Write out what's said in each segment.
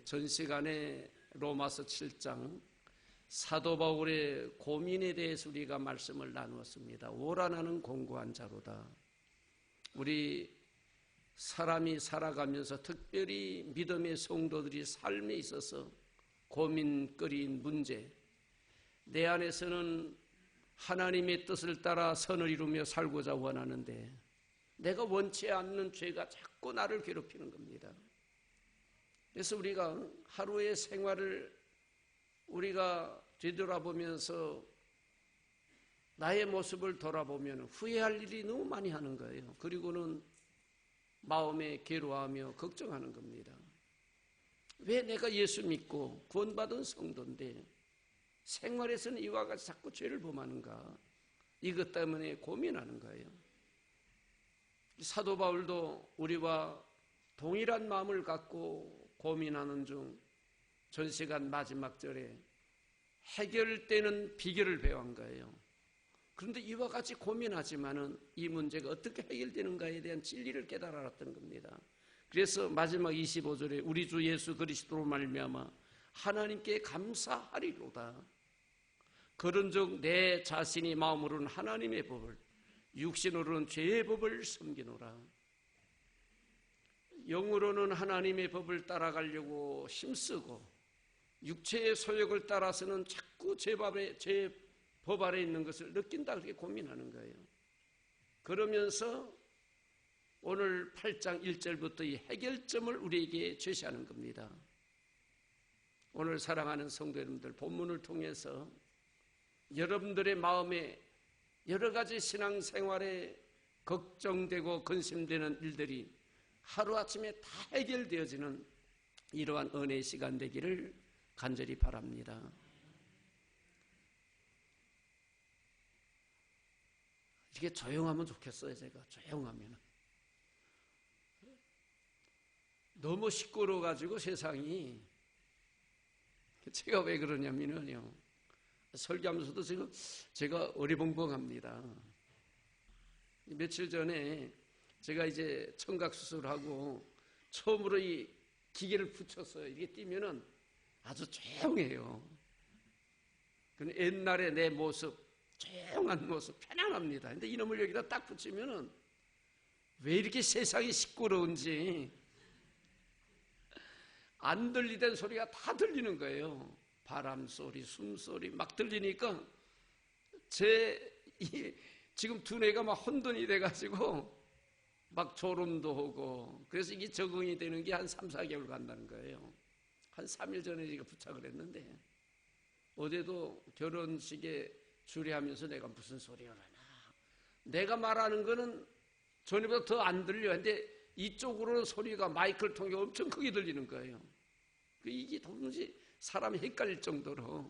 전 시간에 로마서 7장 사도 바울의 고민에 대해서 우리가 말씀을 나누었습니다. 오라나는 공고한 자로다. 우리 사람이 살아가면서 특별히 믿음의 성도들이 삶에 있어서 고민거리인 문제, 내 안에서는 하나님의 뜻을 따라 선을 이루며 살고자 원하는데 내가 원치 않는 죄가 자꾸 나를 괴롭히는 겁니다. 그래서 우리가 하루의 생활을 우리가 되돌아보면서 나의 모습을 돌아보면 후회할 일이 너무 많이 하는 거예요. 그리고는 마음에 괴로워하며 걱정하는 겁니다. 왜 내가 예수 믿고 구원받은 성도인데 생활에서는 이와 같이 자꾸 죄를 범하는가? 이것 때문에 고민하는 거예요. 사도 바울도 우리와 동일한 마음을 갖고 고민하는 중 전 시간 마지막 절에 해결되는 비결을 배운 거예요. 그런데 이와 같이 고민하지만은 이 문제가 어떻게 해결되는가에 대한 진리를 깨달았던 겁니다. 그래서 마지막 25절에 우리 주 예수 그리스도로 말미암아 하나님께 감사하리로다. 그런즉 내 자신이 마음으로는 하나님의 법을, 육신으로는 죄의 법을 섬기노라. 영으로는 하나님의 법을 따라가려고 힘쓰고 육체의 소욕을 따라서는 자꾸 제 법 아래 있는 것을 느낀다, 그렇게 고민하는 거예요. 그러면서 오늘 8장 1절부터 이 해결점을 우리에게 제시하는 겁니다. 오늘 사랑하는 성도 여러분들, 본문을 통해서 여러분들의 마음에 여러 가지 신앙생활에 걱정되고 근심되는 일들이 하루아침에 다 해결되어지는 이러한 은혜의 시간 되기를 간절히 바랍니다. 이게 조용하면 좋겠어요. 제가 조용하면 너무 시끄러워가지고 세상이. 제가 왜 그러냐면요, 설교하면서도 제가 어리벙벙합니다. 며칠 전에 제가 이제 청각 수술하고 처음으로 이 기계를 붙였어요. 이게 띄면은 아주 조용해요. 근데 옛날에 내 모습, 조용한 모습, 편안합니다. 근데 이놈을 여기다 딱 붙이면은 왜 이렇게 세상이 시끄러운지 안 들리던 소리가 다 들리는 거예요. 바람 소리, 숨소리 막 들리니까 지금 두뇌가 막 혼돈이 돼가지고 막 졸음도 오고, 그래서 이게 적응이 되는 게 한 3, 4개월 간다는 거예요. 한 3일 전에 제가 부착을 했는데 어제도 결혼식에 주례하면서 내가 무슨 소리를 하나, 내가 말하는 거는 전에보다 더 안 들려. 근데 이쪽으로는 소리가 마이크를 통해 엄청 크게 들리는 거예요. 이게 도무지 사람이 헷갈릴 정도로.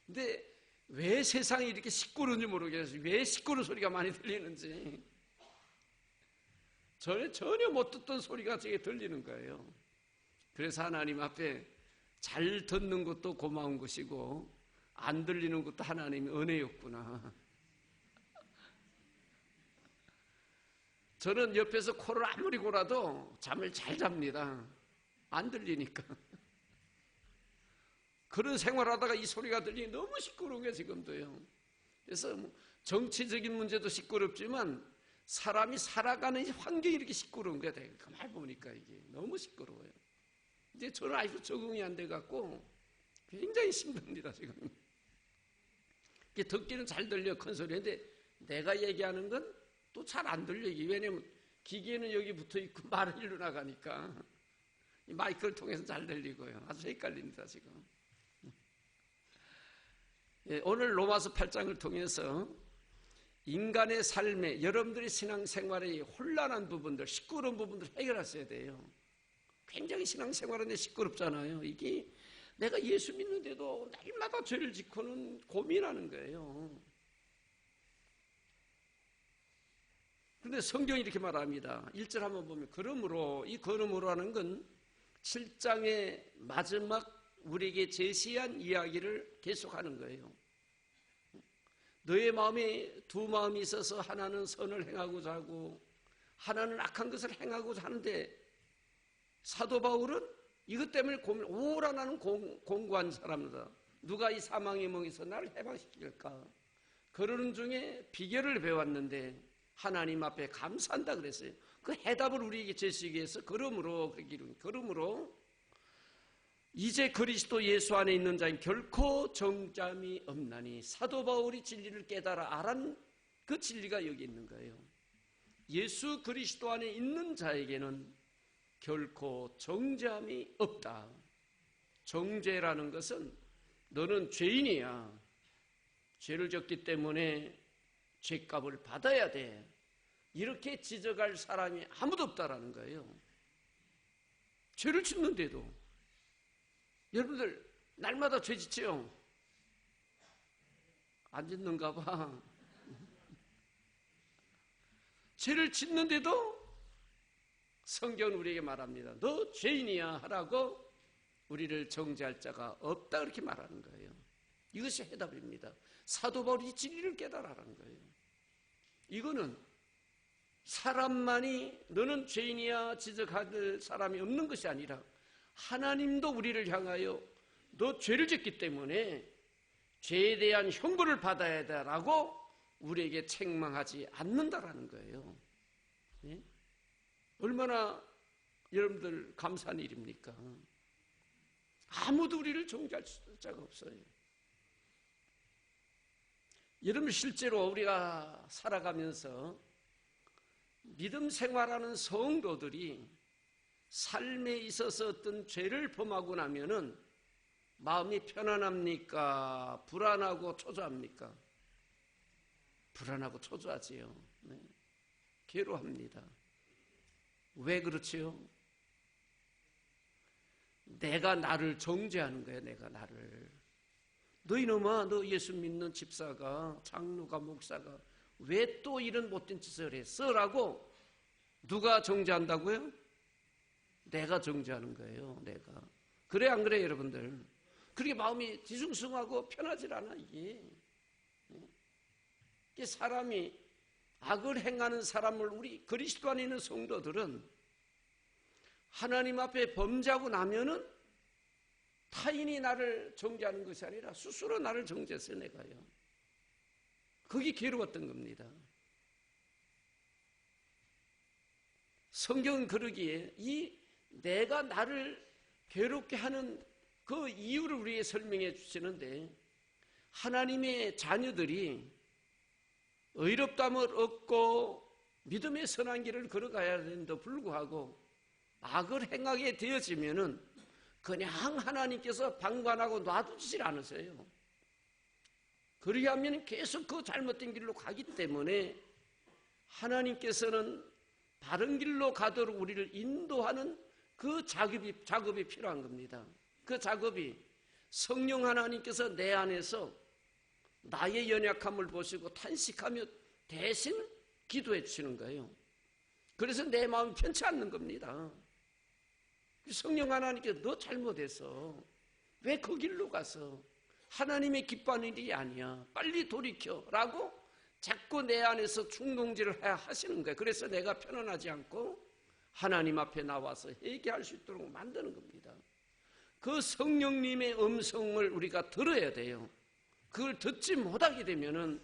근데 왜 세상이 이렇게 시끄러운지 모르겠어요. 왜 시끄러운 소리가 많이 들리는지. 전혀 못 듣던 소리가 저게 들리는 거예요. 그래서 하나님 앞에 잘 듣는 것도 고마운 것이고 안 들리는 것도 하나님의 은혜였구나. 저는 옆에서 코를 아무리 골아도 잠을 잘 잡니다. 안 들리니까. 그런 생활하다가 이 소리가 들리니 너무 시끄러운 게 지금도요. 그래서 정치적인 문제도 시끄럽지만 사람이 살아가는 환경이 이렇게 시끄러운 거야. 가만히 보니까 이게 너무 시끄러워요. 이제 저는 아직도 적응이 안 돼갖고 굉장히 힘듭니다, 지금. 듣기는 잘 들려, 큰 소리인데 내가 얘기하는 건 또 잘 안 들려. 왜냐면 기계는 여기 붙어 있고 말은 일로 나가니까 이 마이크를 통해서 잘 들리고요. 아주 헷갈립니다, 지금. 오늘 로마서 8장을 통해서 인간의 삶에, 여러분들의 신앙생활의 혼란한 부분들, 시끄러운 부분들 해결하셔야 돼요. 굉장히 신앙생활은 시끄럽잖아요. 이게 내가 예수 믿는데도 날마다 죄를 짓고는 고민하는 거예요. 그런데 성경이 이렇게 말합니다. 1절 한번 보면 그러므로, 이 그러므로라는 건 7장의 마지막 우리에게 제시한 이야기를 계속하는 거예요. 너의 마음에 두 마음이 있어서 하나는 선을 행하고자 하고 하나는 악한 것을 행하고자 하는데, 사도 바울은 이것 때문에 오라 나는 공고한 사람이다. 누가 이 사망의 멍에서 나를 해방시킬까? 그러는 중에 비결을 배웠는데 하나님 앞에 감사한다 그랬어요. 그 해답을 우리에게 제시하기 위해서 그러므로 이제 그리스도 예수 안에 있는 자인 결코 정잠이 없나니, 사도 바울이 진리를 깨달아 알은 그 진리가 여기 있는 거예요. 예수 그리스도 안에 있는 자에게는 결코 정잠이 없다. 정죄라는 것은 너는 죄인이야. 죄를 졌기 때문에 죄값을 받아야 돼. 이렇게 지적할 사람이 아무도 없다라는 거예요. 죄를 짓는데도. 여러분들 날마다 죄 짓지요? 안 짓는가 봐. 죄를 짓는데도 성경은 우리에게 말합니다. 너 죄인이야 하라고 우리를 정죄할 자가 없다, 그렇게 말하는 거예요. 이것이 해답입니다. 사도 바울이 진리를 깨달아라는 거예요. 이거는 사람만이 너는 죄인이야 지적할 사람이 없는 것이 아니라 하나님도 우리를 향하여 너 죄를 짓기 때문에 죄에 대한 형벌을 받아야 되라고 우리에게 책망하지 않는다라는 거예요. 예? 얼마나 여러분들 감사한 일입니까? 아무도 우리를 정죄할 자가 없어요. 여러분, 실제로 우리가 살아가면서 믿음 생활하는 성도들이 삶에 있어서 어떤 죄를 범하고 나면은 마음이 편안합니까? 불안하고 초조합니까? 불안하고 초조하지요. 네. 괴로워합니다. 왜 그렇지요? 내가 나를 정죄하는 거예요. 내가 나를. 너 이놈아, 너 예수 믿는 집사가, 장로가, 목사가 왜 또 이런 못된 짓을 했어? 라고 누가 정죄한다고요? 내가 정죄하는 거예요. 내가. 그래 안 그래 여러분들? 그렇게 마음이 뒤숭숭하고 편하질 않아 이게. 이게 사람이 악을 행하는 사람을, 우리 그리스도 안에 있는 성도들은 하나님 앞에 범죄하고 나면은 타인이 나를 정죄하는 것이 아니라 스스로 나를 정죄했어요. 내가요. 그게 괴로웠던 겁니다. 성경은 그러기에 이 내가 나를 괴롭게 하는 그 이유를 우리에게 설명해 주시는데, 하나님의 자녀들이 의롭다함을 얻고 믿음의 선한 길을 걸어가야 되는데도 불구하고 악을 행하게 되어지면은 그냥 하나님께서 방관하고 놔두질 않으세요. 그리하면 계속 그 잘못된 길로 가기 때문에 하나님께서는 바른 길로 가도록 우리를 인도하는 그 작업이 필요한 겁니다. 그 작업이 성령 하나님께서 내 안에서 나의 연약함을 보시고 탄식하며 대신 기도해 주시는 거예요. 그래서 내 마음이 편치 않는 겁니다. 성령 하나님께서 너 잘못해서 왜 그 길로 가서 하나님의 기뻐하는 일이 아니야. 빨리 돌이켜 라고 자꾸 내 안에서 충동질을 하시는 거예요. 그래서 내가 편안하지 않고 하나님 앞에 나와서 회개할 수 있도록 만드는 겁니다. 그 성령님의 음성을 우리가 들어야 돼요. 그걸 듣지 못하게 되면은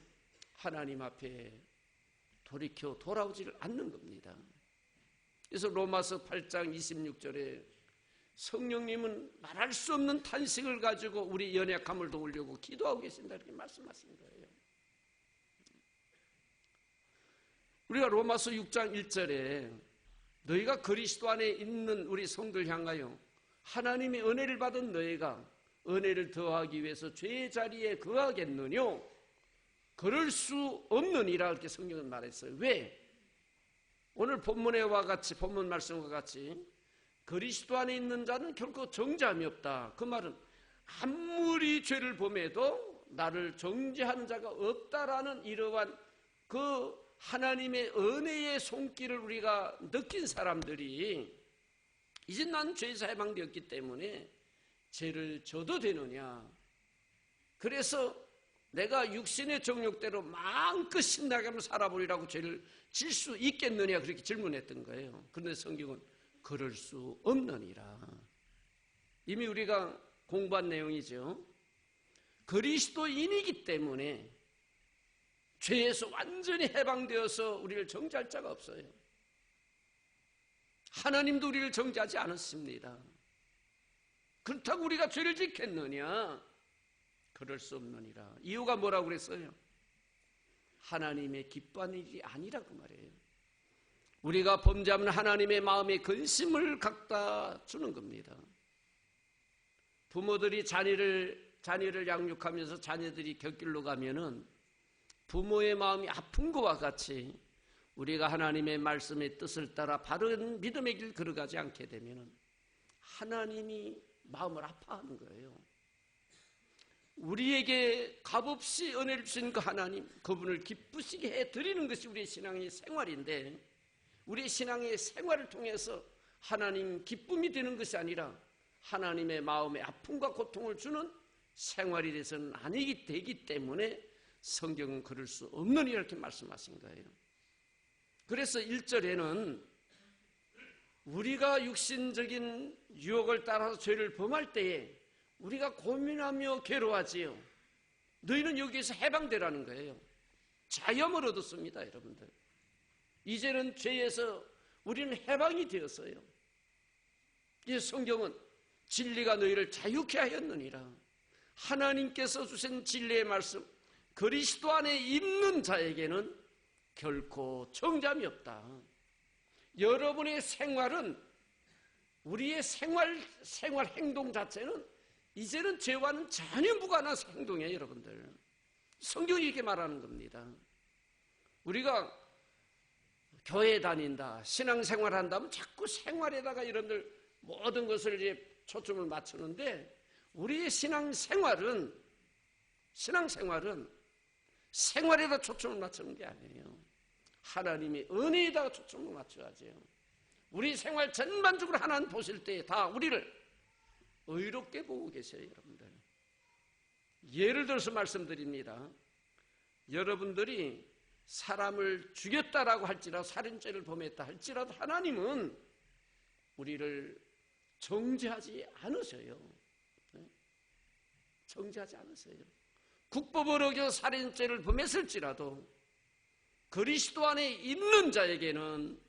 하나님 앞에 돌이켜 돌아오지를 않는 겁니다. 그래서 로마서 8장 26절에 성령님은 말할 수 없는 탄식을 가지고 우리 연약함을 도우려고 기도하고 계신다, 이렇게 말씀하신 거예요. 우리가 로마서 6장 1절에 너희가 그리스도 안에 있는 우리 성도를 향하여 하나님의 은혜를 받은 너희가 은혜를 더하기 위해서 죄의 자리에 거하겠느뇨? 그럴 수 없느니라, 이렇게 성경은 말했어요. 왜? 오늘 본문과 같이, 본문 말씀과 같이 그리스도 안에 있는 자는 결코 정죄함이 없다. 그 말은 아무리 죄를 범해도 나를 정죄하는 자가 없다라는 이러한 그 하나님의 은혜의 손길을 우리가 느낀 사람들이 이제 난 죄에서 해방되었기 때문에 죄를 져도 되느냐, 그래서 내가 육신의 정욕대로 마음껏 신나게 하면 살아보리라고 죄를 질 수 있겠느냐, 그렇게 질문했던 거예요. 그런데 성경은 그럴 수 없느니라. 이미 우리가 공부한 내용이죠. 그리스도인이기 때문에 죄에서 완전히 해방되어서 우리를 정죄할 자가 없어요. 하나님도 우리를 정죄하지 않았습니다. 그렇다고 우리가 죄를 짓겠느냐? 그럴 수 없느니라. 이유가 뭐라고 그랬어요? 하나님의 기뻐하는 일이 아니라고 말해요. 우리가 범죄하면 하나님의 마음에 근심을 갖다 주는 겁니다. 부모들이 자녀를 양육하면서 자녀들이 곁길로 가면은 부모의 마음이 아픈 것과 같이 우리가 하나님의 말씀의 뜻을 따라 바른 믿음의 길 걸어가지 않게 되면은 하나님이 마음을 아파하는 거예요. 우리에게 값없이 은혜를 주신 그 하나님, 그분을 기쁘시게 해드리는 것이 우리의 신앙의 생활인데, 우리의 신앙의 생활을 통해서 하나님 기쁨이 되는 것이 아니라 하나님의 마음에 아픔과 고통을 주는 생활이 돼서는 아니기 되기 때문에 성경은 그럴 수 없느니 이렇게 말씀하신 거예요. 그래서 1절에는 우리가 육신적인 유혹을 따라서 죄를 범할 때에 우리가 고민하며 괴로워하지요. 너희는 여기에서 해방되라는 거예요. 자유함을 얻었습니다, 여러분들. 이제는 죄에서 우리는 해방이 되었어요. 이 성경은 진리가 너희를 자유케 하였느니라. 하나님께서 주신 진리의 말씀, 그리스도 안에 있는 자에게는 결코 정죄함이 없다. 여러분의 생활은, 우리의 생활 행동 자체는 이제는 죄와는 전혀 무관한 행동이에요, 여러분들. 성경이 이렇게 말하는 겁니다. 우리가 교회 다닌다, 신앙생활 한다면 자꾸 생활에다가 여러분들 모든 것을 이제 초점을 맞추는데, 우리의 신앙생활은 생활에다 초점을 맞추는 게 아니에요. 하나님의 은혜에다가 초점을 맞춰야죠. 우리 생활 전반적으로 하나님 보실 때 다 우리를 의롭게 보고 계셔요, 여러분들. 예를 들어서 말씀드립니다. 여러분들이 사람을 죽였다라고 할지라도, 살인죄를 범했다 할지라도 하나님은 우리를 정죄하지 않으셔요. 정죄하지 않으세요. 국법을 어겨 살인죄를 범했을지라도 그리스도 안에 있는 자에게는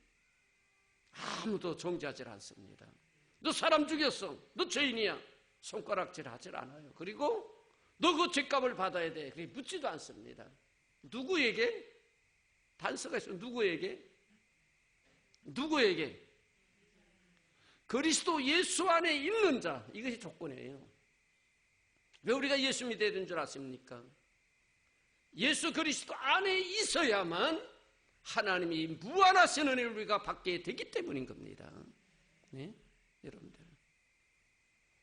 아무도 정죄하지 않습니다. 너 사람 죽였어, 너 죄인이야, 손가락질 하질 않아요. 그리고 너 그 죄값을 받아야 돼, 그렇게 묻지도 않습니다. 누구에게? 단서가 있어요. 누구에게? 그리스도 예수 안에 있는 자, 이것이 조건이에요. 왜 우리가 예수 믿어야 되는 줄 아십니까? 예수 그리스도 안에 있어야만 하나님이 무한하신 은혜를 우리가 받게 되기 때문인 겁니다. 네? 여러분들,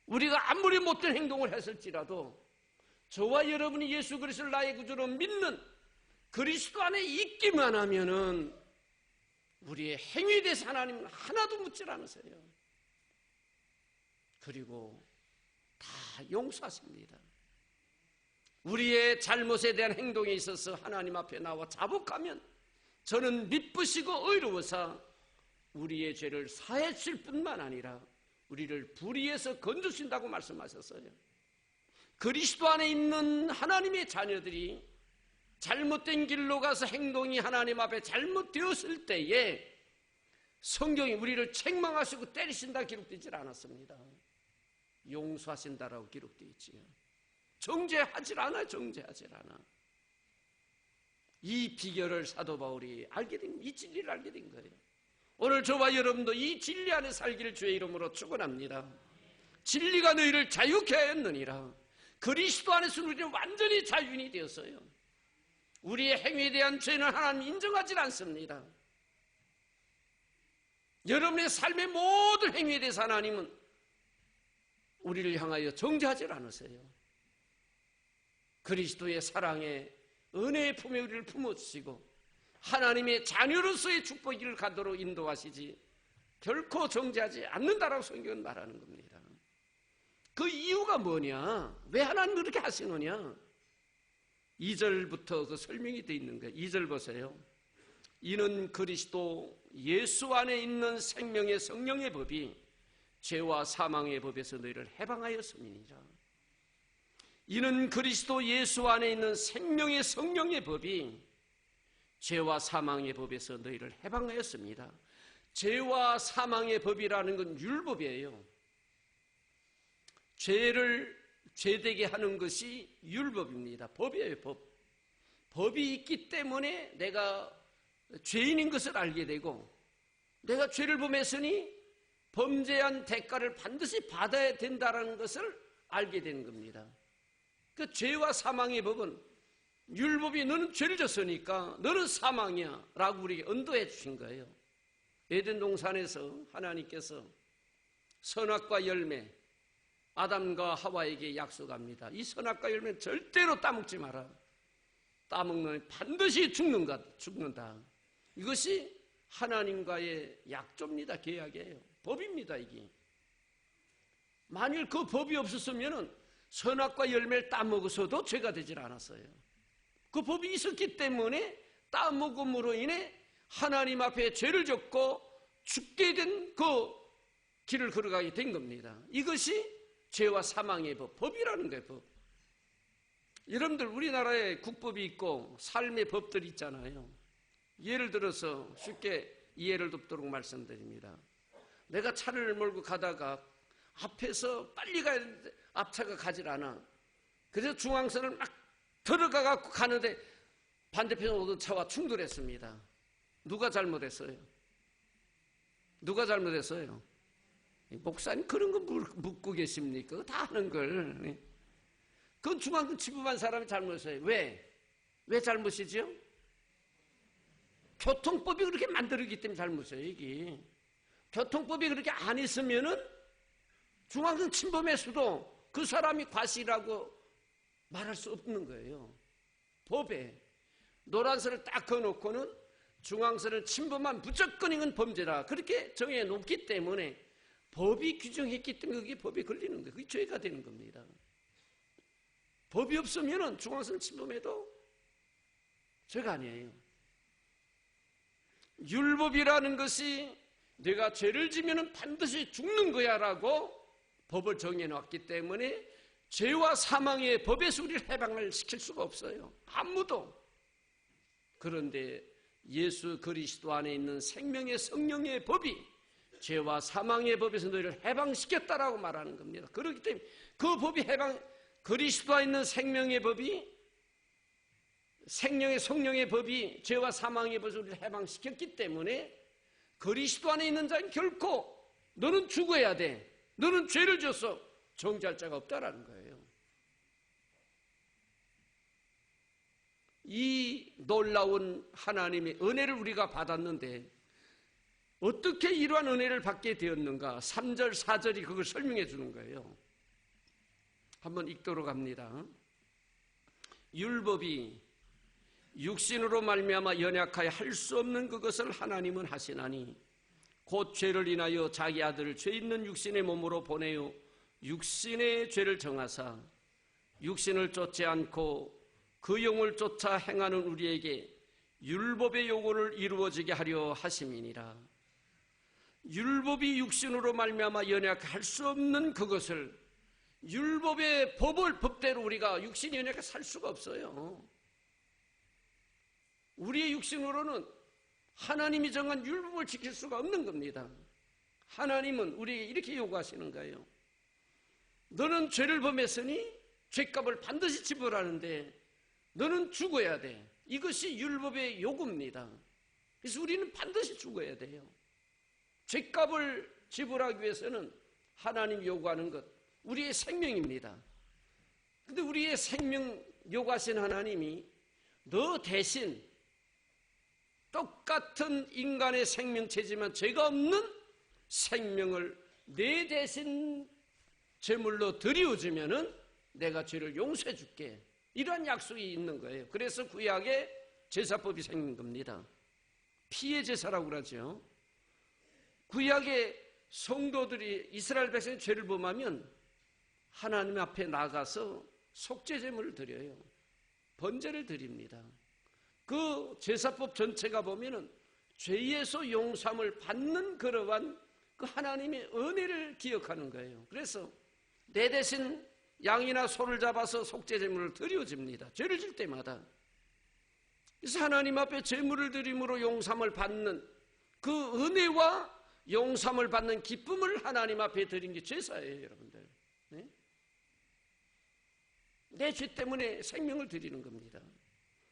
우리가 아무리 못된 행동을 했을지라도 저와 여러분이 예수 그리스도를 나의 구주로 믿는 그리스도 안에 있기만 하면은 우리의 행위에 대해서 하나님은 하나도 묻질 않으세요. 그리고 다 용서하십니다. 우리의 잘못에 대한 행동에 있어서 하나님 앞에 나와 자복하면 저는 미쁘시고 의로워서 우리의 죄를 사해 주실 뿐만 아니라 우리를 불의에서 건져주신다고 말씀하셨어요. 그리스도 안에 있는 하나님의 자녀들이 잘못된 길로 가서 행동이 하나님 앞에 잘못되었을 때에 성경이 우리를 책망하시고 때리신다 기록되지 않았습니다. 용서하신다라고 기록되어 있지요. 정죄하질 않아요. 정죄하질 않아. 이 비결을 사도 바울이 알게 된, 이 진리를 알게 된 거예요. 오늘 저와 여러분도 이 진리 안에 살기를 주의 이름으로 축원합니다. 진리가 너희를 자유케 하였느니라. 그리스도 안에서 우리는 완전히 자유인이 되었어요. 우리의 행위에 대한 죄는 하나님 인정하지 않습니다. 여러분의 삶의 모든 행위에 대해서 하나님은 우리를 향하여 정죄하지 않으세요. 그리스도의 사랑에 은혜의 품에 우리를 품어주시고 하나님의 자녀로서의 축복을 가도록 인도하시지 결코 정죄하지 않는다라고 성경은 말하는 겁니다. 그 이유가 뭐냐? 왜 하나님 그렇게 하시느냐? 2절부터 그 설명이 되어 있는 거예요. 2절 보세요. 이는 그리스도 예수 안에 있는 생명의 성령의 법이 죄와 사망의 법에서 너희를 해방하였음이니라. 이는 그리스도 예수 안에 있는 생명의 성령의 법이 죄와 사망의 법에서 너희를 해방하였습니다. 죄와 사망의 법이라는 건 율법이에요. 죄를 죄되게 하는 것이 율법입니다. 법이에요, 법. 법이 있기 때문에 내가 죄인인 것을 알게 되고, 내가 죄를 범했으니 범죄한 대가를 반드시 받아야 된다는 것을 알게 되는 겁니다. 그 죄와 사망의 법은 율법이 너는 죄를 졌으니까 너는 사망이야 라고 우리에게 언도해 주신 거예요. 에덴 동산에서 하나님께서 선악과 열매, 아담과 하와에게 약속합니다. 이 선악과 열매는 절대로 따먹지 마라. 따먹는 반드시 죽는다. 이것이 하나님과의 약조입니다. 계약이에요. 법입니다. 이게. 만일 그 법이 없었으면 선악과 열매를 따먹어서도 죄가 되질 않았어요. 그 법이 있었기 때문에 따먹음으로 인해 하나님 앞에 죄를 졌고 죽게 된 그 길을 걸어가게 된 겁니다. 이것이 죄와 사망의 법, 법이라는 거예요. 법. 여러분들 우리나라에 국법이 있고 삶의 법들이 있잖아요. 예를 들어서 쉽게 이해를 돕도록 말씀드립니다. 내가 차를 몰고 가다가 앞에서 빨리 가야 되는데 앞차가 가질 않아. 그래서 중앙선을 막 들어가갖고 가는데 반대편에 오던 차와 충돌했습니다. 누가 잘못했어요? 누가 잘못했어요? 목사님 그런 거 묻고 계십니까? 다 아는 걸. 그건 중앙선 집업한 사람이 잘못했어요. 왜? 왜 잘못이지요? 교통법이 그렇게 만들었기 때문에 잘못이에요. 이게. 교통법이 그렇게 안 있으면은 중앙선 침범했어도 그 사람이 과실이라고 말할 수 없는 거예요. 법에 노란선을 딱 그어놓고는 중앙선을 침범한 무조건 이건 범죄다. 그렇게 정해 놓기 때문에 법이 규정했기 때문에 그게 법에 걸리는 거예요. 그게 죄가 되는 겁니다. 법이 없으면 중앙선 침범해도 죄가 아니에요. 율법이라는 것이 내가 죄를 지면 반드시 죽는 거야 라고 법을 정해놨기 때문에 죄와 사망의 법에서 우리를 해방을 시킬 수가 없어요. 아무도. 그런데 예수 그리스도 안에 있는 생명의 성령의 법이 죄와 사망의 법에서 너희를 해방시켰다라고 말하는 겁니다. 그렇기 때문에 그 법이 그리스도 안에 있는 생명의 법이 생명의 성령의 법이 죄와 사망의 법에서 우리를 해방시켰기 때문에 그리스도 안에 있는 자는 결코 너는 죽어야 돼. 너는 죄를 졌어. 정죄할 자가 없다라는 거예요. 이 놀라운 하나님의 은혜를 우리가 받았는데 어떻게 이러한 은혜를 받게 되었는가? 3절, 4절이 그걸 설명해 주는 거예요. 한번 읽도록 합니다. 율법이 육신으로 말미암아 연약하여 할 수 없는 그것을 하나님은 하시나니 곧 죄를 인하여 자기 아들을 죄 있는 육신의 몸으로 보내어 육신의 죄를 정하사 육신을 쫓지 않고 그 영을 쫓아 행하는 우리에게 율법의 요구를 이루어지게 하려 하심이니라. 율법이 육신으로 말미암아 연약할 수 없는 그것을 율법의 법대로 우리가 육신이 연약해 살 수가 없어요. 우리의 육신으로는 하나님이 정한 율법을 지킬 수가 없는 겁니다. 하나님은 우리에게 이렇게 요구하시는 거예요. 너는 죄를 범했으니 죄값을 반드시 지불하는데 너는 죽어야 돼. 이것이 율법의 요구입니다. 그래서 우리는 반드시 죽어야 돼요. 죄값을 지불하기 위해서는 하나님 요구하는 것, 우리의 생명입니다. 근데 우리의 생명 요구하신 하나님이 너 대신 똑같은 인간의 생명체지만 죄가 없는 생명을 내 대신 제물로 드리워주면은 내가 죄를 용서해 줄게. 이러한 약속이 있는 거예요. 그래서 구약에 제사법이 생긴 겁니다. 피의 제사라고 그러죠. 구약의 성도들이 이스라엘 백성이 죄를 범하면 하나님 앞에 나가서 속죄 제물을 드려요. 번제를 드립니다. 그 제사법 전체가 보면은 죄에서 용서함을 받는 그러한 그 하나님의 은혜를 기억하는 거예요. 그래서 내 대신 양이나 소를 잡아서 속죄제물을 드려집니다. 죄를 질 때마다. 그래서 하나님 앞에 제물을 드림으로 용서함을 받는 그 은혜와 용서함을 받는 기쁨을 하나님 앞에 드린 게 제사예요, 여러분들. 네? 내 죄 때문에 생명을 드리는 겁니다.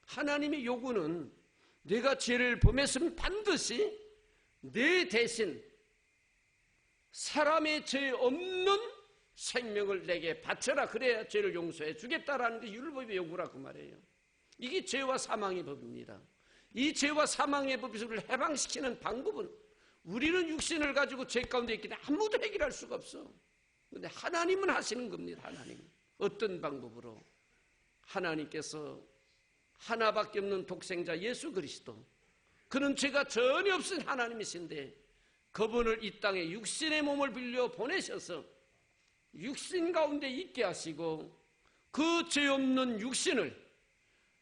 하나님의 요구는 내가 죄를 범했으면 반드시 내 대신 사람의 죄 없는 생명을 내게 바쳐라. 그래야 죄를 용서해 주겠다라는 게 율법의 요구라고 말해요. 이게 죄와 사망의 법입니다. 이 죄와 사망의 법을 해방시키는 방법은 우리는 육신을 가지고 죄 가운데 있기 때문에 아무도 해결할 수가 없어. 그런데 하나님은 하시는 겁니다. 하나님. 어떤 방법으로? 하나님께서 하나밖에 없는 독생자 예수 그리스도, 그는 죄가 전혀 없은 하나님이신데 그분을 이 땅에 육신의 몸을 빌려 보내셔서 육신 가운데 있게 하시고 그 죄 없는 육신을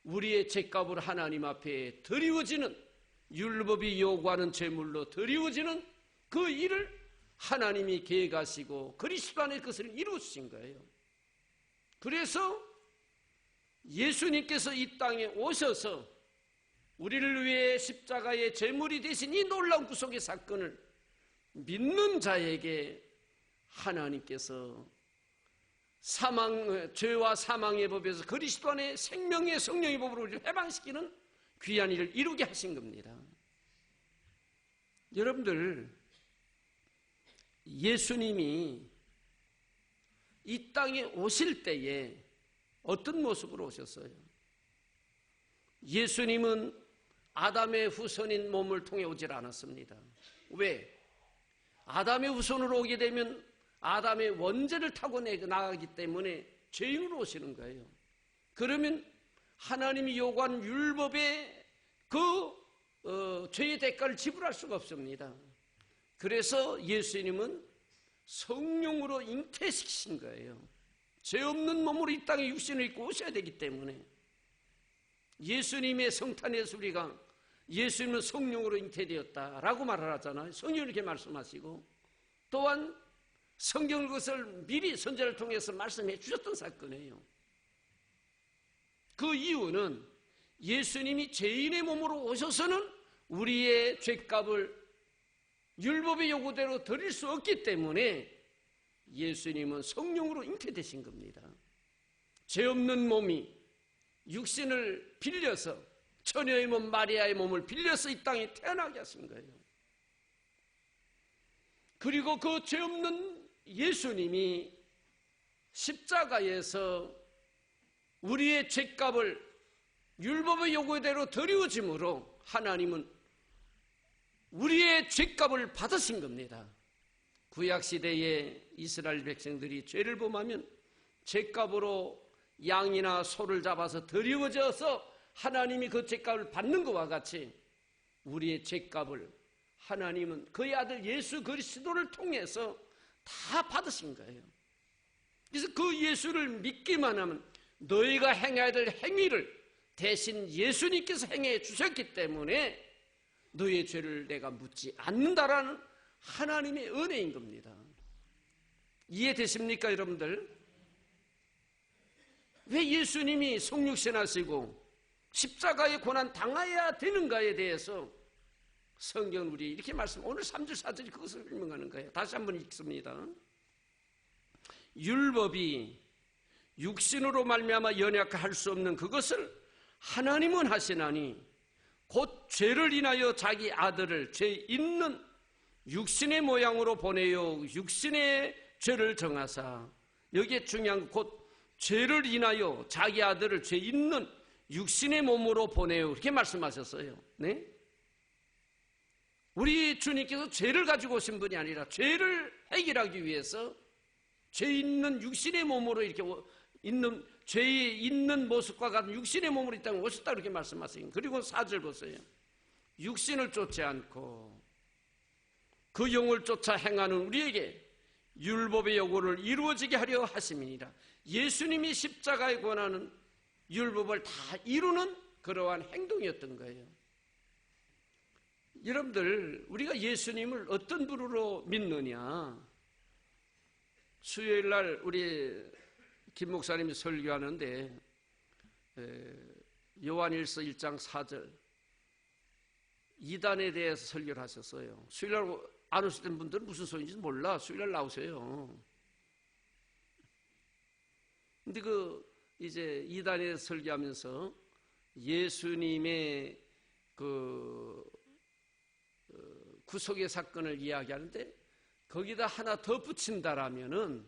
우리의 죄값으로 하나님 앞에 드리워지는, 율법이 요구하는 제물로 드리워지는 그 일을 하나님이 계획하시고 그리스도 안에 그것을 이루신 거예요. 그래서 예수님께서 이 땅에 오셔서 우리를 위해 십자가의 제물이 되신 이 놀라운 구속의 사건을 믿는 자에게 하나님께서 죄와 사망의 법에서 그리스도 안에 생명의 성령의 법으로 우리를 해방시키는 귀한 일을 이루게 하신 겁니다. 여러분들, 예수님이 이 땅에 오실 때에 어떤 모습으로 오셨어요? 예수님은 아담의 후손인 몸을 통해 오질 않았습니다. 왜? 아담의 후손으로 오게 되면 아담의 원죄를 타고 나가기 때문에 죄인으로 오시는 거예요. 그러면 하나님이 요구한 율법의 죄의 대가를 지불할 수가 없습니다. 그래서 예수님은 성령으로 잉태시키신 거예요. 죄 없는 몸으로 이 땅에 육신을 입고 오셔야 되기 때문에 예수님의 성탄에서 우리가 예수님은 성령으로 잉태되었다라고 말을 하잖아요. 성령이 이렇게 말씀하시고 또한 성경을 그것을 미리 선지자를 통해서 말씀해 주셨던 사건이에요. 그 이유는 예수님이 죄인의 몸으로 오셔서는 우리의 죄값을 율법의 요구대로 드릴 수 없기 때문에 예수님은 성령으로 잉태되신 겁니다. 죄 없는 몸이 육신을 빌려서 처녀의 몸 마리아의 몸을 빌려서 이 땅에 태어나게 하신 거예요. 그리고 그 죄 없는 예수님이 십자가에서 우리의 죄값을 율법의 요구대로 드리워짐으로 하나님은 우리의 죄값을 받으신 겁니다. 구약시대에 이스라엘 백성들이 죄를 범하면 죄값으로 양이나 소를 잡아서 드리워져서 하나님이 그 죄값을 받는 것과 같이 우리의 죄값을 하나님은 그의 아들 예수 그리스도를 통해서 다 받으신 거예요. 그래서 그 예수를 믿기만 하면 너희가 행해야 될 행위를 대신 예수님께서 행해 주셨기 때문에 너희의 죄를 내가 묻지 않는다라는 하나님의 은혜인 겁니다. 이해되십니까, 여러분들? 왜 예수님이 성육신 하시고 십자가의 고난 당해야 되는가에 대해서 성경은 우리 이렇게 오늘 3절 4절이 그것을 설명하는 거예요. 다시 한번 읽습니다. 율법이 육신으로 말미암아 연약할 수 없는 그것을 하나님은 하시나니 곧 죄를 인하여 자기 아들을 죄 있는 육신의 모양으로 보내어 육신의 죄를 정하사, 여기에 중요한 곧 죄를 인하여 자기 아들을 죄 있는 육신의 몸으로 보내어 이렇게 말씀하셨어요. 네? 우리 주님께서 죄를 가지고 오신 분이 아니라 죄를 해결하기 위해서 죄 있는 육신의 몸으로 이렇게 있는 죄에 있는 모습과 같은 육신의 몸으로 이 땅에 오셨다 이렇게 말씀하세요. 그리고 4절 보세요. 육신을 쫓지 않고 그 영을 쫓아 행하는 우리에게 율법의 요구를 이루어지게 하려 하심이니라. 예수님이 십자가에 권하는 율법을 다 이루는 그러한 행동이었던 거예요. 여러분들, 우리가 예수님을 어떤 분으로 믿느냐? 수요일 날 우리 김 목사님이 설교하는데 요한일서 1장 4절 이단에 대해서 설교를 하셨어요. 수요일 날 안 오셨던 분들은 무슨 소리인지 몰라. 수요일 날 나오세요. 근데 이제 이단에 대해서 설교하면서 예수님의 구속의 사건을 이야기하는데 거기다 하나 더 붙인다라면은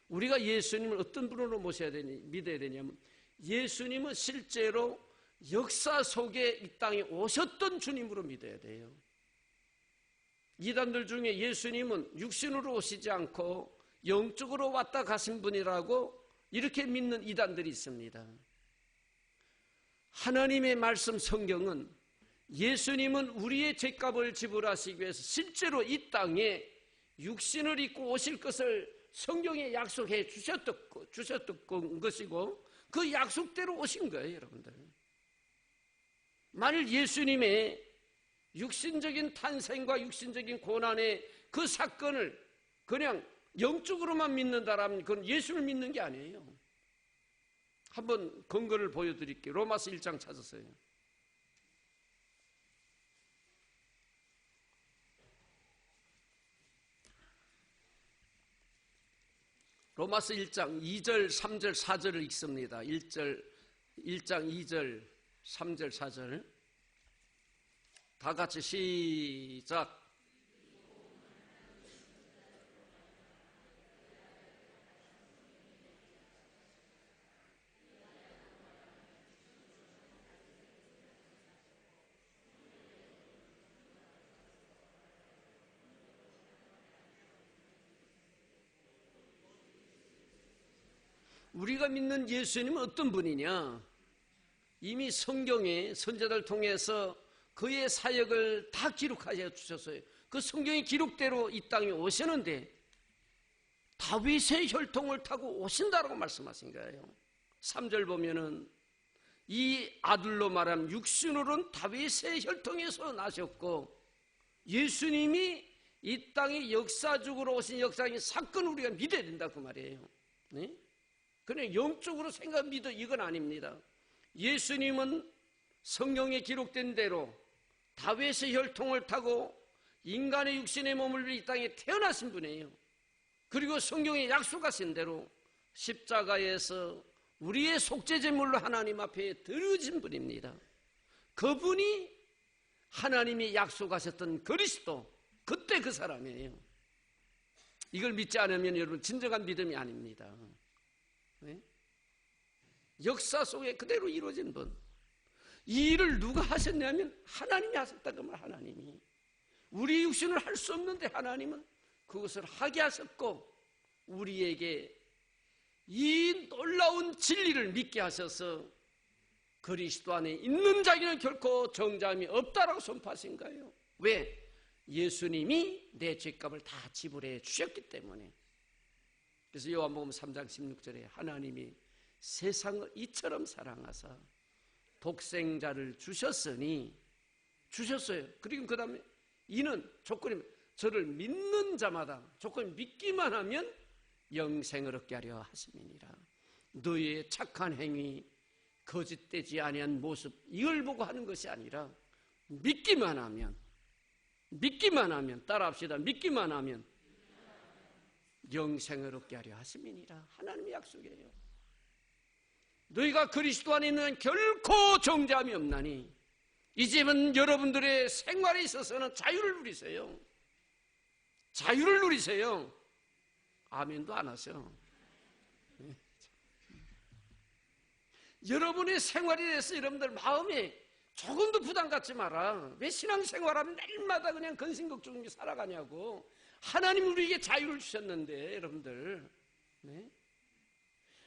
우리가 예수님을 어떤 분으로 믿어야 되냐면 예수님은 실제로 역사 속에 이 땅에 오셨던 주님으로 믿어야 돼요. 이단들 중에 예수님은 육신으로 오시지 않고 영적으로 왔다 가신 분이라고 이렇게 믿는 이단들이 있습니다. 하나님의 말씀 성경은 예수님은 우리의 죄값을 지불하시기 위해서 실제로 이 땅에 육신을 입고 오실 것을 성경에 약속해 주셨던 것이고 그 약속대로 오신 거예요, 여러분들. 만일 예수님의 육신적인 탄생과 육신적인 고난의 그 사건을 그냥 영적으로만 믿는다라면 그건 예수를 믿는 게 아니에요. 한번 근거를 보여드릴게요. 로마서 1장 찾았어요. 로마서 1장 2절, 3절, 4절을 읽습니다. 1장 2절, 3절, 4절 다 같이 시작. 우리가 믿는 예수님은 어떤 분이냐? 이미 성경에 선지자들 통해서 그의 사역을 다 기록하여 주셨어요. 그 성경의 기록대로 이 땅에 오시는데 다윗의 혈통을 타고 오신다라고 말씀하신 거예요. 3절 보면은 이 아들로 말하면 육신으로는 다윗의 혈통에서 나셨고 예수님이 이 땅에 역사적으로 오신 역사적인 사건을 우리가 믿어야 된다 그 말이에요. 네? 그냥 영적으로 믿어 이건 아닙니다. 예수님은 성경에 기록된 대로 다윗의 혈통을 타고 인간의 육신의 몸을 위해 이 땅에 태어나신 분이에요. 그리고 성경에 약속하신 대로 십자가에서 우리의 속죄제물로 하나님 앞에 드려진 분입니다. 그분이 하나님이 약속하셨던 그리스도, 그때 그 사람이에요. 이걸 믿지 않으면 여러분 진정한 믿음이 아닙니다. 네? 역사 속에 그대로 이루어진 분. 이 일을 누가 하셨냐면 하나님이 하셨다 그 말. 하나님이 우리 육신을 할 수 없는데 하나님은 그것을 하게 하셨고 우리에게 이 놀라운 진리를 믿게 하셔서 그리스도 안에 있는 자에게는 결코 정죄함이 없다라고 선포하신 거예요. 왜? 예수님이 내 죄값을 다 지불해 주셨기 때문에. 그래서 요한복음 3장 16절에 하나님이 세상을 이처럼 사랑하사 독생자를 주셨어요. 그리고 그 다음에 이는 조건이 저를 믿는 자마다 조건이 믿기만 하면 영생을 얻게 하려 하심이니라. 너의 착한 행위, 거짓되지 아니한 모습 이걸 보고 하는 것이 아니라 믿기만 하면 따라합시다. 믿기만 하면 영생을 얻게 하려 하심이니라. 하나님의 약속이에요. 너희가 그리스도 안에 있는 결코 정죄함이 없나니 이제는 여러분들의 생활에 있어서는 자유를 누리세요. 자유를 누리세요. 아멘도 안 하세요. 여러분의 생활에 대해서 여러분들 마음에 조금도 부담 갖지 마라. 왜 신앙생활하면 날마다 그냥 근심걱정이 살아가냐고. 하나님 우리에게 자유를 주셨는데 여러분들, 네?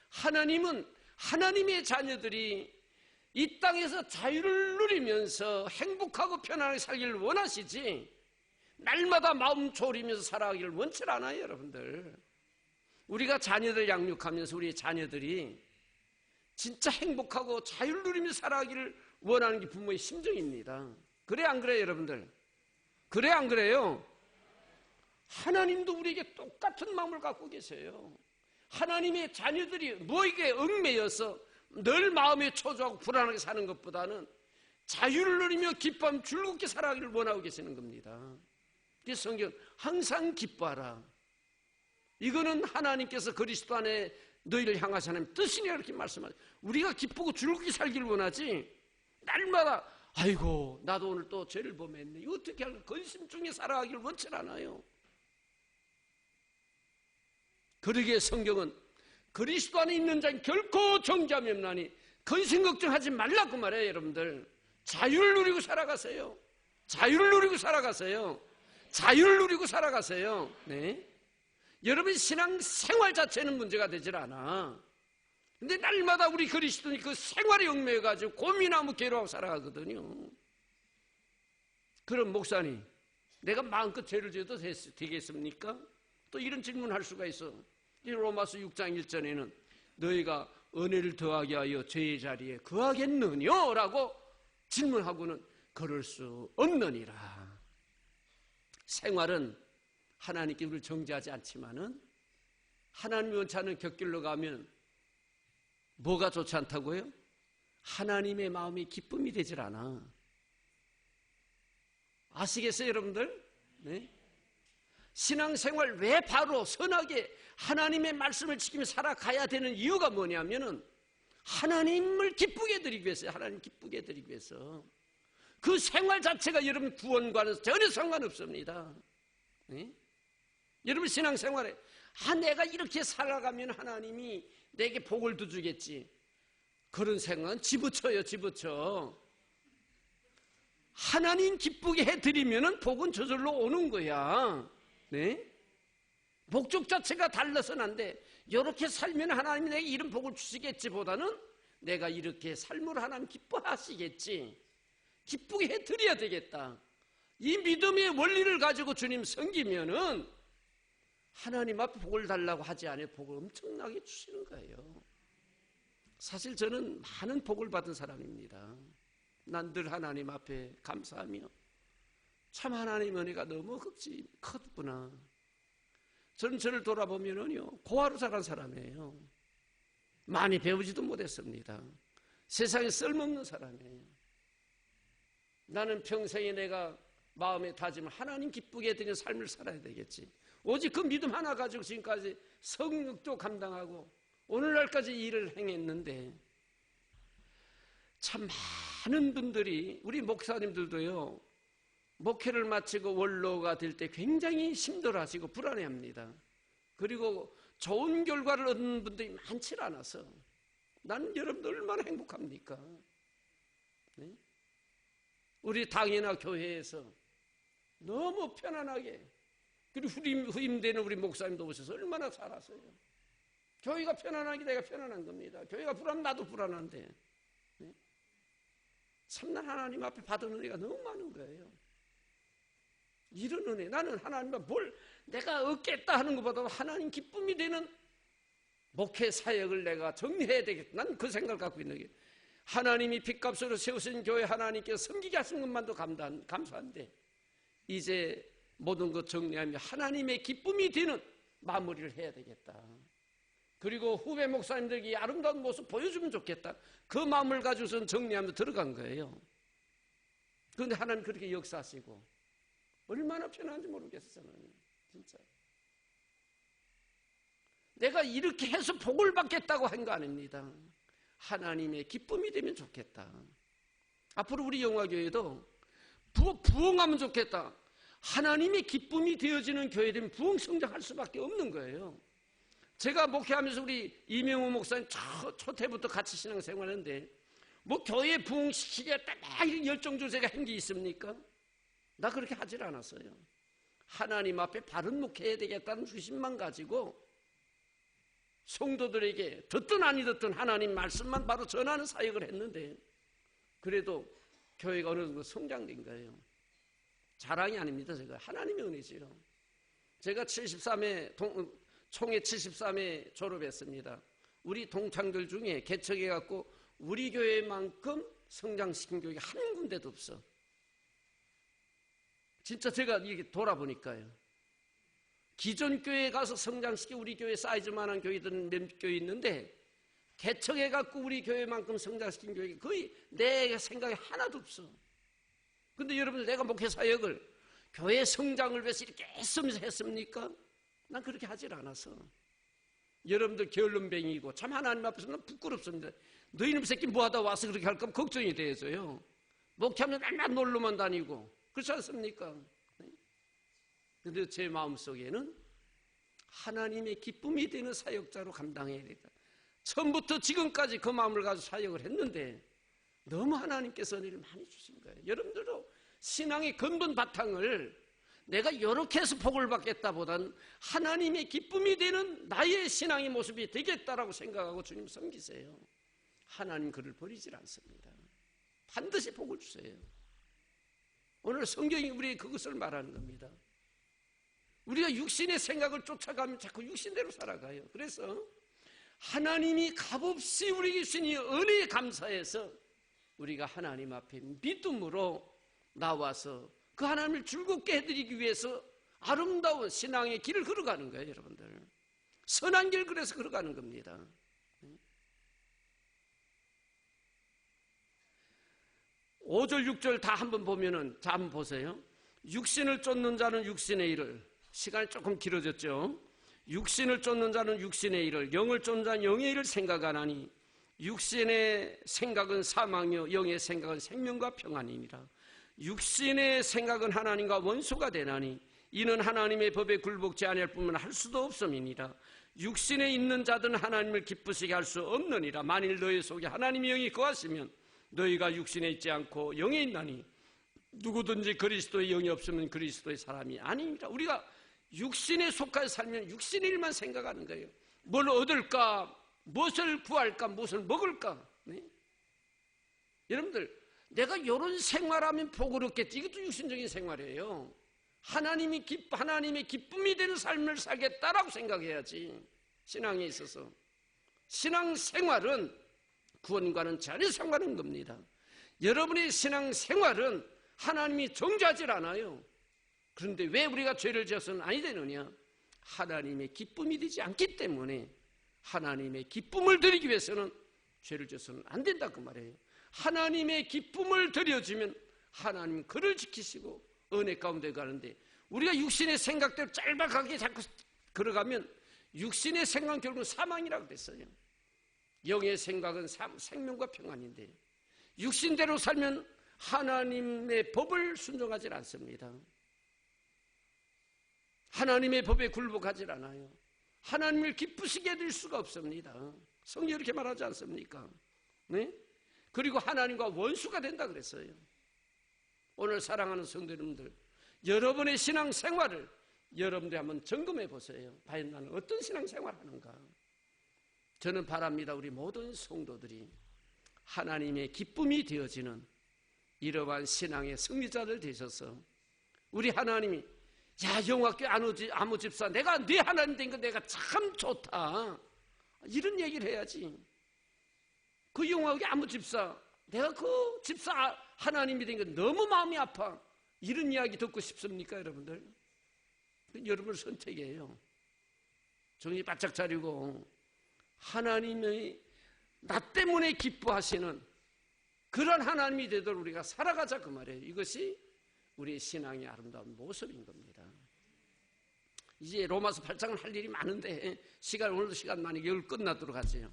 하나님은 하나님의 자녀들이 이 땅에서 자유를 누리면서 행복하고 편안하게 살기를 원하시지 날마다 마음 졸이면서 살아가기를 원치 않아요. 여러분들, 우리가 자녀들 양육하면서 우리 자녀들이 진짜 행복하고 자유를 누리면서 살아가기를 원하는 게 부모의 심정입니다. 그래 안 그래요 여러분들? 그래 안 그래요? 하나님도 우리에게 똑같은 마음을 갖고 계세요. 하나님의 자녀들이 뭐에게 얽매여서 늘 마음에 초조하고 불안하게 사는 것보다는 자유를 누리며 기뻐하며 즐겁게 살아가기를 원하고 계시는 겁니다. 그래서 성경 항상 기뻐하라. 이거는 하나님께서 그리스도 안에 너희를 향하신 하나님 뜻이냐 이렇게 말씀하죠. 우리가 기쁘고 즐겁게 살기를 원하지 날마다 아이고 나도 오늘 또 죄를 범했네 이거 어떻게 할까 근심 중에 살아가기를 원치 않아요. 그러기에 성경은 그리스도 안에 있는 자는 결코 정죄함이 없나니 근심 걱정하지 말라고 말해요. 여러분들 자유를 누리고 살아가세요. 자유를 누리고 살아가세요. 자유를 누리고 살아가세요. 네. 여러분 신앙 생활 자체는 문제가 되질 않아. 근데 날마다 우리 그리스도인이 그 생활에 얽매여가지고 고민하고 괴로워하고 살아가거든요. 그럼 목사님 내가 마음껏 죄를 지어도 되겠습니까? 또 이런 질문할 수가 있어. 로마서 6장 1절에는 너희가 은혜를 더하게 하여 죄의 자리에 거하겠느냐? 라고 질문하고는 그럴 수 없느니라. 생활은 하나님께 우리를 정죄하지 않지만은 하나님이 원치 않는 곁길로 가면 뭐가 좋지 않다고요? 하나님의 마음이 기쁨이 되질 않아. 아시겠어요 여러분들? 네? 신앙생활 왜 바로 선하게 하나님의 말씀을 지키며 살아가야 되는 이유가 뭐냐면은 하나님을 기쁘게 해드리기 위해서요. 하나님 기쁘게 해드리기 위해서. 그 생활 자체가 여러분 구원과는 전혀 상관없습니다. 네? 여러분 신앙생활에 내가 이렇게 살아가면 하나님이 내게 복을 더 주겠지. 그런 생각은 집어쳐요. 집어쳐. 하나님 기쁘게 해드리면 복은 저절로 오는 거야. 네? 목적 자체가 달라서는 안 돼. 이렇게 살면 하나님이 내게 이런 복을 주시겠지 보다는 내가 이렇게 삶을 하나님 기뻐하시겠지. 기쁘게 해드려야 되겠다. 이 믿음의 원리를 가지고 주님 섬기면은 하나님 앞에 복을 달라고 하지 않아요. 복을 엄청나게 주시는 거예요. 사실 저는 많은 복을 받은 사람입니다. 난 늘 하나님 앞에 감사하며 참 하나님 은혜가 너무 컸구나. 저는 저를 돌아보면은요 고아로 자란 사람이에요. 많이 배우지도 못했습니다. 세상에 쓸모없는 사람이에요. 나는 평생에 내가 마음에 다짐을 하나님 기쁘게 해드리는 삶을 살아야 되겠지. 오직 그 믿음 하나 가지고 지금까지 성육도 감당하고 오늘날까지 일을 행했는데 참 많은 분들이 우리 목사님들도요 목회를 마치고 원로가 될 때 굉장히 힘들어하시고 불안해합니다. 그리고 좋은 결과를 얻는 분들이 많지 않아서 나는 여러분들 얼마나 행복합니까? 네? 우리 당이나 교회에서 너무 편안하게 그리고 후임되는 우리 목사님도 오셔서 얼마나 잘하세요. 교회가 편안하게 내가 편안한 겁니다. 교회가 불안하면 나도 불안한데 네? 참난 하나님 앞에 받은 은혜가 너무 많은 거예요. 이런 은혜 나는 하나님과 뭘 내가 얻겠다 하는 것보다 하나님 기쁨이 되는 목회 사역을 내가 정리해야 되겠다. 난 그 생각을 갖고 있는 게 하나님이 핏값으로 세우신 교회 하나님께서 섬기게 하신 것만도 감사한데 이제 모든 것 정리하며 하나님의 기쁨이 되는 마무리를 해야 되겠다. 그리고 후배 목사님들에게 아름다운 모습 보여주면 좋겠다. 그 마음을 가지고선 정리하며 들어간 거예요. 그런데 하나님 그렇게 역사하시고 얼마나 편한지 모르겠어요. 진짜 내가 이렇게 해서 복을 받겠다고 한 거 아닙니다. 하나님의 기쁨이 되면 좋겠다. 앞으로 우리 영화교회도 부흥하면 좋겠다. 하나님의 기쁨이 되어지는 교회 되면 부흥 성장할 수밖에 없는 거예요. 제가 목회하면서 우리 이명호 목사님 초태부터 같이 신앙생활하는데 뭐 교회 부흥시키겠다 막 열정적으로 제가 한 게 있습니까? 나 그렇게 하질 않았어요. 하나님 앞에 바른 목회해야 되겠다는 주심만 가지고 성도들에게 듣든 아니 듣든 하나님 말씀만 바로 전하는 사역을 했는데 그래도 교회가 어느 정도 성장된 거예요. 자랑이 아닙니다. 제가 하나님의 은혜지요. 제가 73회 총회 73회 졸업했습니다. 우리 동창들 중에 개척해갖고 우리 교회만큼 성장시킨 교회가 한 군데도 없어. 진짜 제가 이렇게 돌아보니까요. 기존 교회에 가서 성장시켜 우리 교회 사이즈만한 교회들은 몇 교회 있는데 개척해갖고 우리 교회만큼 성장시킨 교회가 거의 내 생각에 하나도 없어. 근데 여러분들 내가 목회 사역을 교회 성장을 위해서 이렇게 했습니까? 난 그렇게 하질 않아서. 여러분들 게을름뱅이고 참 하나님 앞에서 난 부끄럽습니다. 너희놈 새끼 뭐하다 와서 그렇게 할까 걱정이 돼서요. 목회하면 맨날 놀러만 다니고 그렇지 않습니까? 그런데 제 마음속에는 하나님의 기쁨이 되는 사역자로 감당해야 되겠다. 처음부터 지금까지 그 마음을 가지고 사역을 했는데 너무 하나님께서 은혜를 많이 주신 거예요. 여러분들도 신앙의 근본 바탕을 내가 이렇게 해서 복을 받겠다보다는 하나님의 기쁨이 되는 나의 신앙의 모습이 되겠다라고 생각하고 주님 섬기세요. 하나님 그를 버리질 않습니다. 반드시 복을 주세요. 오늘 성경이 우리에게 그것을 말하는 겁니다. 우리가 육신의 생각을 쫓아가면 자꾸 육신대로 살아가요. 그래서 하나님이 값없이 우리에게 주신 이 은혜에 감사해서 우리가 하나님 앞에 믿음으로 나와서 그 하나님을 즐겁게 해드리기 위해서 아름다운 신앙의 길을 걸어가는 거예요. 여러분들 선한 길 그래서 걸어가는 겁니다. 5절 6절 다 한번 보면은 자 한번 보세요. 육신을 쫓는 자는 육신의 일을, 시간이 조금 길어졌죠. 육신을 쫓는 자는 육신의 일을, 영을 쫓는 자는 영의 일을 생각하나니 육신의 생각은 사망이요 영의 생각은 생명과 평안이니라. 육신의 생각은 하나님과 원수가 되나니 이는 하나님의 법에 굴복지 아니할 뿐만 할 수도 없음이니라. 육신에 있는 자들은 하나님을 기쁘시게 할 수 없느니라. 만일 너희 속에 하나님의 영이 거하시면 너희가 육신에 있지 않고 영에 있나니 누구든지 그리스도의 영이 없으면 그리스도의 사람이 아닙니다. 우리가 육신에 속하여 살면 육신의 일만 생각하는 거예요. 뭘 얻을까, 무엇을 구할까, 무엇을 먹을까. 네? 여러분들 내가 이런 생활하면 복을 얻겠지. 이것도 육신적인 생활이에요. 하나님의 기쁨이 되는 삶을 살겠다라고 생각해야지. 신앙에 있어서 신앙생활은 구원과는 전혀 상관없는 겁니다. 여러분의 신앙생활은 하나님이 정죄하질 않아요. 그런데 왜 우리가 죄를 지어서는 아니 되느냐? 하나님의 기쁨이 되지 않기 때문에 하나님의 기쁨을 드리기 위해서는 죄를 지어서는 안 된다 그 말이에요. 하나님의 기쁨을 드려주면 하나님 그를 지키시고 은혜 가운데 가는데 우리가 육신의 생각대로 짤막하게 자꾸 걸어가면 육신의 생각은 결국은 사망이라고 됐어요. 영의 생각은 생명과 평안인데 육신대로 살면 하나님의 법을 순종하지 않습니다. 하나님의 법에 굴복하지 않아요. 하나님을 기쁘시게 해드릴 수가 없습니다. 성경이 이렇게 말하지 않습니까? 네? 그리고 하나님과 원수가 된다 그랬어요. 오늘 사랑하는 성도 여러분들, 여러분의 신앙생활을 여러분들이 한번 점검해 보세요. 과연 나는 어떤 신앙생활을 하는가? 저는 바랍니다. 우리 모든 성도들이 하나님의 기쁨이 되어지는 이러한 신앙의 승리자들 되셔서 우리 하나님이 야 영화교회 아무 집사 내가 네 하나님 된 거 내가 참 좋다 이런 얘기를 해야지. 그 영화교회 아무 집사 내가 그 집사 하나님이 된 거 너무 마음이 아파 이런 이야기 듣고 싶습니까 여러분들? 여러분 선택이에요. 정신 바짝 차리고 하나님의 나 때문에 기뻐하시는 그런 하나님이 되도록 우리가 살아가자 그 말이에요. 이것이 우리의 신앙의 아름다운 모습인 겁니다. 이제 로마서 8장은 할 일이 많은데 오늘도 시간 많이 겨울 끝나도록 하죠.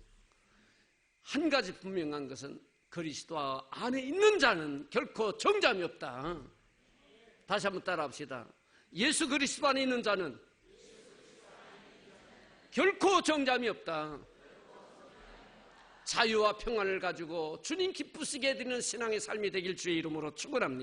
한 가지 분명한 것은 그리스도 안에 있는 자는 결코 정잠이 없다. 다시 한번 따라합시다. 예수 그리스도 안에 있는 자는 결코 정잠이 없다. 자유와 평안을 가지고 주님 기쁘시게 해드리는 신앙의 삶이 되길 주의 이름으로 축원합니다.